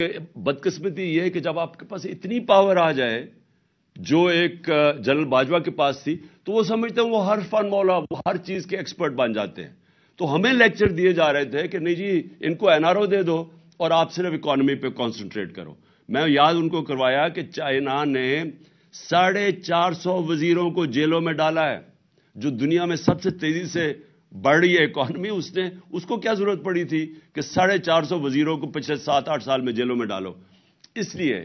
بدقسمتی یہ ہے کہ جب آپ کے پاس اتنی پاور آ جائے جو ایک جنرل باجوہ کے پاس تھی تو وہ سمجھتے ہیں وہ ہر فن مولا وہ ہر چیز کے ایکسپرٹ بن جاتے ہیں. تو ہمیں لیکچر دیے جا رہے تھے کہ نہیں جی ان کو NRO دے دو اور آپ صرف اکانومی پہ کانسنٹریٹ کرو. میں یاد ان کو کروایا کہ چائنا نے 450 وزیروں کو جیلوں میں ڈالا ہے, جو دنیا میں سب سے تیزی سے بڑھ رہی ہے اکانومی. اس کو کیا ضرورت پڑی تھی کہ 450 وزیروں کو پچھلے 7-8 سال میں جیلوں میں ڈالو. اس لیے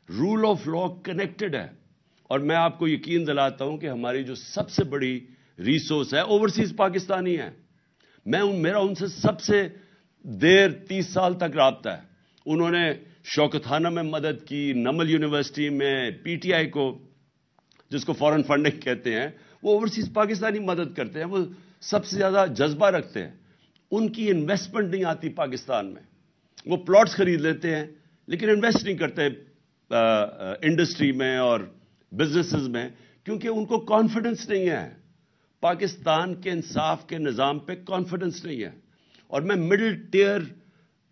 رول آف لا کنیکٹڈ ہے, اور میں آپ کو یقین دلاتا ہوں کہ ہماری جو سب سے بڑی ریسورس ہے اوورسیز پاکستانی ہے. میرا ان سے سب سے دیر 30 سال تک رابطہ ہے. انہوں نے شوکت خانہ میں مدد کی, نمل یونیورسٹی میں, PTI کو جس کو فورن فنڈنگ کہتے ہیں, وہ اوورسیز پاکستانی مدد کرتے ہیں. وہ سب سے زیادہ جذبہ رکھتے ہیں. ان کی انویسٹمنٹ نہیں آتی پاکستان میں. وہ پلاٹس خرید لیتے ہیں لیکن انویسٹ نہیں کرتے انڈسٹری میں اور بزنسز میں, کیونکہ ان کو کانفیڈنس نہیں ہے. پاکستان کے انصاف کے نظام پہ کانفیڈنس نہیں ہے. اور میں مڈل ٹیئر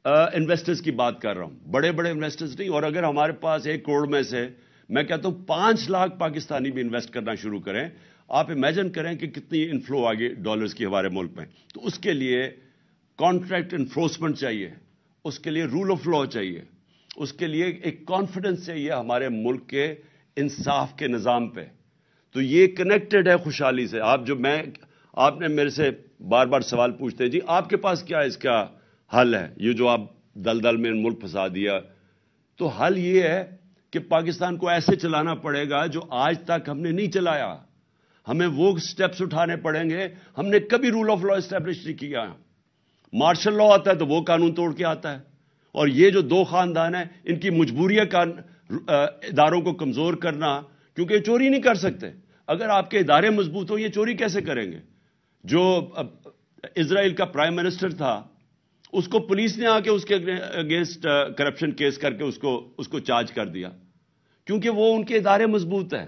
انویسٹرز کی بات کر رہا ہوں, بڑے بڑے انویسٹرز نہیں. اور اگر ہمارے پاس 1 کروڑ میں سے میں کہتا ہوں 5 لاکھ پاکستانی بھی انویسٹ کرنا شروع کریں, آپ امیجن کریں کہ کتنی انفلو آگے ڈالرز کی ہمارے ملک میں. تو اس کے لیے کانٹریکٹ انفورسمنٹ چاہیے, اس کے لیے رول آف لا چاہیے, اس کے لیے ایک کانفیڈنس چاہیے ہمارے ملک کے انصاف کے نظام پہ. تو یہ کنیکٹڈ ہے خوشحالی سے. آپ نے میرے سے بار بار سوال پوچھتے ہیں جی آپ کے پاس کیا اس کا حل ہے, یہ جو آپ دلدل میں ملک پھنسا دیا. تو حل یہ ہے کہ پاکستان کو ایسے چلانا پڑے گا جو آج تک ہم نے نہیں چلایا. ہمیں وہ سٹیپس اٹھانے پڑیں گے. ہم نے کبھی رول آف لا اسٹیبلش نہیں کیا. مارشل لا آتا ہے تو وہ قانون توڑ کے آتا ہے. اور یہ جو 2 خاندان ہیں ان کی مجبوری ہے اداروں کو کمزور کرنا, کیونکہ یہ چوری نہیں کر سکتے. اگر آپ کے ادارے مضبوط ہوں یہ چوری کیسے کریں گے؟ جو اسرائیل کا پرائم منسٹر تھا اس کو پولیس نے آ کے اس کے اگینسٹ کرپشن کیس کر کے اس کو چارج کر دیا, کیونکہ وہ ان کے ادارے مضبوط ہیں.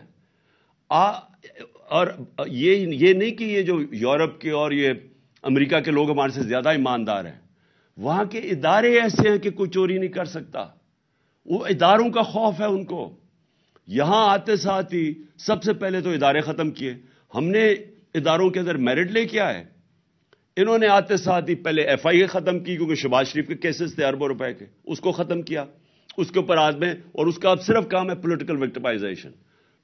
اور یہ نہیں کہ یہ جو یورپ کے اور یہ امریکہ کے لوگ ہمارے سے زیادہ ایماندار ہیں. وہاں کے ادارے ایسے ہیں کہ کوئی چوری نہیں کر سکتا. وہ اداروں کا خوف ہے ان کو. یہاں آتے ساتھ ہی سب سے پہلے تو ادارے ختم کیے. ہم نے اداروں کے اندر میرٹ لے کے آئے. انہوں نے آتے ساتھ ہی پہلے FIA ختم کی, کیونکہ شہباز شریف کے کیسز تھے اربوں روپے کے, اس کو ختم کیا. اس کے اوپر آدمی, اور اس کا اب صرف کام ہے پولیٹیکل وکٹمائزیشن.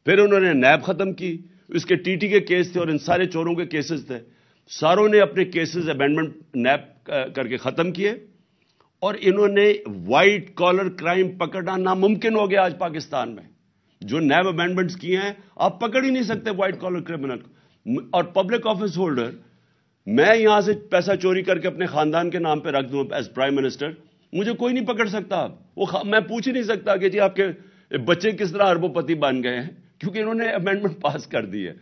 پھر انہوں نے نیب ختم کی, اس کے TT کے کیس تھے اور ان سارے چوروں کے کیسز تھے. ساروں نے اپنے کیسز امینڈمنٹ نیب کر کے ختم کیے, اور انہوں نے وائٹ کالر کرائم پکڑنا ناممکن ہو گیا آج پاکستان میں. جو نیب امینڈمنٹس کیے ہیں آپ پکڑ ہی نہیں سکتے وائٹ کالر کرمنل. اور پبلک آفس ہولڈر, میں یہاں سے پیسہ چوری کر کے اپنے خاندان کے نام پہ رکھ دوں ایز پرائم منسٹر, مجھے کوئی نہیں پکڑ سکتا. میں پوچھ ہی نہیں سکتا کہ جی آپ کے بچے کس طرح اربوں پتی بن گئے ہیں, کیونکہ انہوں نے امینڈمنٹ پاس کر دی ہے.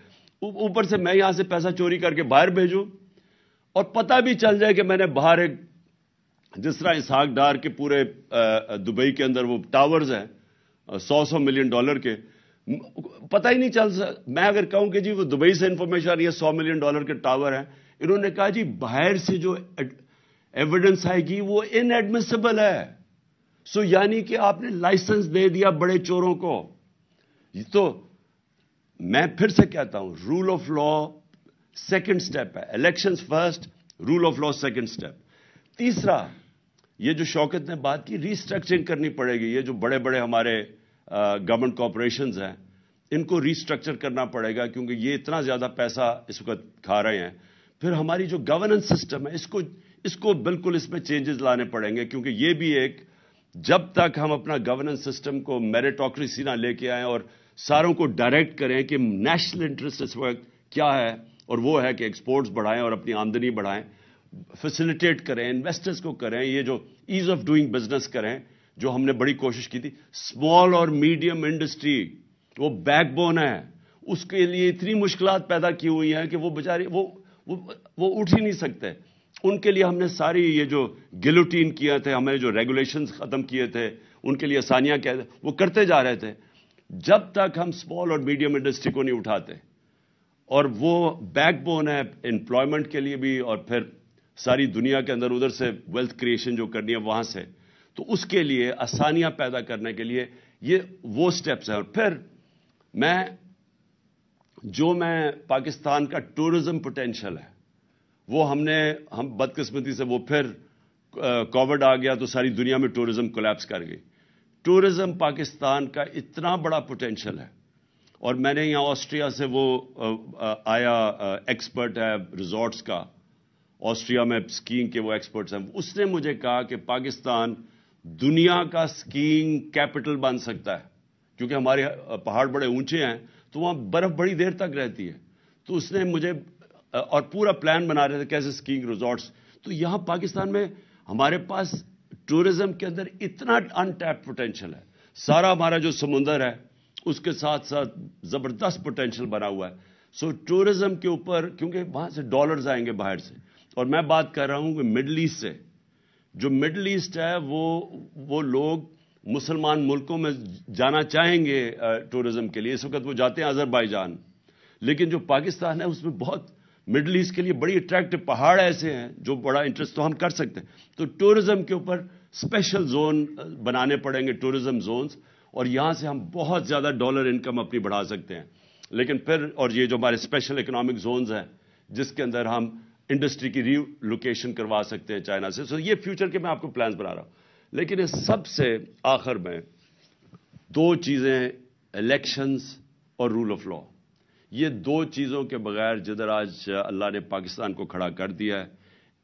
اوپر سے میں یہاں سے پیسہ چوری کر کے باہر بھیجوں, اور پتہ بھی چل جائے کہ میں نے باہر ایک, جس طرح اسحاق ڈار کے پورے دبئی کے اندر وہ ٹاورز ہیں $100 ملین کے, پتہ ہی نہیں چل سکتا. میں اگر کہوں کہ جی وہ دبئی سے انفارمیشن آ رہی ہے $100 ملین کے ٹاور ہیں, انہوں نے کہا جی باہر سے جو ایویڈنس آئے گی وہ ان ایڈمیسیبل ہے. سو یعنی کہ آپ نے لائسنس دے دیا بڑے چوروں کو. تو میں پھر سے کہتا ہوں rule of law second step ہے. Elections first, rule of law second step. تیسرا, یہ جو شوکت نے بات کی, ریسٹرکچرنگ کرنی پڑے گی. یہ جو بڑے بڑے ہمارے گورنمنٹ کارپوریشنز ہیں ان کو ریسٹرکچر کرنا پڑے گا, کیونکہ یہ اتنا زیادہ پیسہ اس وقت کھا رہے ہیں. پھر ہماری جو گورننس سسٹم ہے اس کو بالکل اس میں چینجز لانے پڑیں گے, کیونکہ یہ بھی ایک, جب تک ہم اپنا گورننس سسٹم کو میریٹوکریسی نہ لے کے آئیں اور ساروں کو ڈائریکٹ کریں کہ نیشنل انٹرسٹ اس وقت کیا ہے, اور وہ ہے کہ ایکسپورٹس بڑھائیں اور اپنی آمدنی بڑھائیں, فیسیلیٹیٹ کریں, انویسٹرز کو کریں, یہ جو ایز آف ڈوئنگ بزنس کریں, جو ہم نے بڑی کوشش کی تھی. اسمال اور میڈیم انڈسٹری وہ بیک بون ہے, اس کے لیے اتنی مشکلات پیدا کی ہوئی ہیں کہ وہ بیچارے وہ اٹھ ہی نہیں سکتے. ان کے لیے ہم نے ساری یہ جو گلوٹین کیا تھے, ہمیں جو ریگولیشنز ختم کیے تھے, ان کے لیے آسانیاں کیا وہ کرتے جا رہے تھے. جب تک ہم اسمال اور میڈیم انڈسٹری کو نہیں اٹھاتے, اور وہ بیک بون ہے امپلائمنٹ کے لیے بھی, اور پھر ساری دنیا کے اندر ادھر سے ویلتھ کریشن جو کرنی ہے وہاں سے, تو اس کے لیے آسانیاں پیدا کرنے کے لیے یہ وہ سٹیپس ہیں. اور پھر میں پاکستان کا ٹورزم پوٹینشل ہے وہ ہم بدقسمتی سے وہ پھر کووڈ آ گیا تو ساری دنیا میں ٹورزم کولیپس کر گئی. ٹورزم پاکستان کا اتنا بڑا پوٹینشل ہے. اور میں نے یہاں آسٹریا سے وہ آیا ایکسپرٹ ہے ریزورٹس کا, آسٹریا میں اسکیئنگ کے وہ ایکسپرٹس ہیں, اس نے مجھے کہا کہ پاکستان دنیا کا اسکیئنگ کیپٹل بن سکتا ہے کیونکہ ہمارے پہاڑ بڑے اونچے ہیں تو وہاں برف بڑی دیر تک رہتی ہے. تو اس نے مجھے اور پورا پلان بنا رہے تھے کیسے اسکیئنگ ریزورٹس. تو یہاں پاکستان میں ہمارے پاس ٹورزم کے اندر اتنا ان ٹیپ پوٹینشل ہے. سارا ہمارا جو سمندر ہے اس کے ساتھ ساتھ زبردست پوٹینشیل بنا ہوا ہے. سو ٹورزم کے اوپر کیونکہ وہاں سے ڈالرز آئیں گے باہر سے, اور میں بات کر رہا ہوں کہ مڈل ایسٹ سے. جو مڈل ایسٹ ہے وہ لوگ مسلمان ملکوں میں جانا چاہیں گے ٹورزم کے لیے. اس وقت وہ جاتے ہیں آذربائیجان, لیکن جو پاکستان ہے اس میں بہت مڈل ایسٹ کے لیے بڑی اٹریکٹو پہاڑ ایسے ہیں جو بڑا انٹرسٹ تو ہم کر سکتے ہیں. تو ٹورزم کے اوپر اسپیشل زون بنانے پڑیں گے, ٹورزم زونز, اور یہاں سے ہم بہت زیادہ ڈالر انکم اپنی بڑھا سکتے ہیں. لیکن پھر اور یہ جو ہمارے اسپیشل اکنامک زونز ہیں جس کے اندر ہم انڈسٹری کی ری لوکیشن کروا سکتے ہیں چائنا سے. سو یہ فیوچر کے میں آپ کو پلانز بنا رہا ہوں. لیکن اس سب سے آخر میں دو چیزیں, الیکشنز اور رول آف لا. یہ دو چیزوں کے بغیر جدھر آج اللہ نے پاکستان کو کھڑا کر دیا ہے,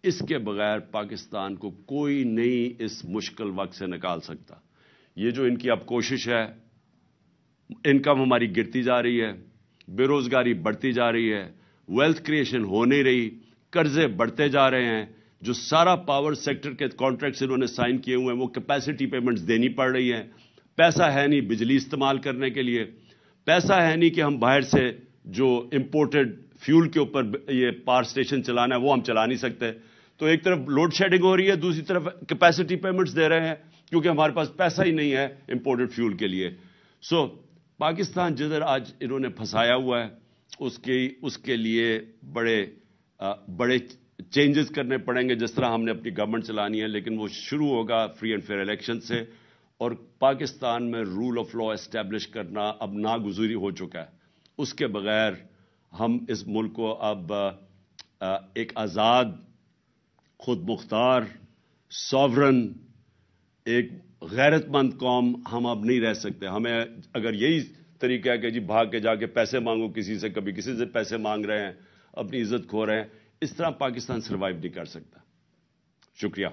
اس کے بغیر پاکستان کو کوئی نہیں اس مشکل وقت سے نکال سکتا. یہ جو ان کی اب کوشش ہے, انکم ہماری گرتی جا رہی ہے, بے روزگاری بڑھتی جا رہی ہے, ویلتھ کریشن ہو نہیں رہی, قرضے بڑھتے جا رہے ہیں, جو سارا پاور سیکٹر کے کانٹریکٹس انہوں نے سائن کیے ہوئے ہیں وہ کیپیسٹی پیمنٹس دینی پڑ رہی ہیں. پیسہ ہے نہیں بجلی استعمال کرنے کے لیے, پیسہ ہے نہیں کہ ہم باہر سے جو امپورٹڈ فیول کے اوپر یہ پاور اسٹیشن چلانا ہے وہ ہم چلا نہیں سکتے. تو ایک طرف لوڈ شیڈنگ ہو رہی ہے, دوسری طرف کیپیسٹی پیمنٹس دے رہے ہیں کیونکہ ہمارے پاس پیسہ ہی نہیں ہے امپورٹڈ فیول کے لیے. سو پاکستان جدھر آج انہوں نے پھنسایا ہوا ہے اس کے لیے بڑے چینجز کرنے پڑیں گے. جس طرح ہم نے اپنی گورنمنٹ چلانی ہے, لیکن وہ شروع ہوگا فری اینڈ فیئر الیکشن سے. اور پاکستان میں رول آف لا اسٹیبلش کرنا اب ناگزیر ہو چکا ہے. اس کے بغیر ہم اس ملک کو اب ایک آزاد, خود مختار, ساورن, ایک غیرت مند قوم ہم اب نہیں رہ سکتے. ہمیں اگر یہی طریقہ ہے کہ جی بھاگ کے جا کے پیسے مانگو کسی سے, کبھی کسی سے پیسے مانگ رہے ہیں, اپنی عزت کھو رہے ہیں, اس طرح پاکستان سروائیو نہیں کر سکتا. شکریہ.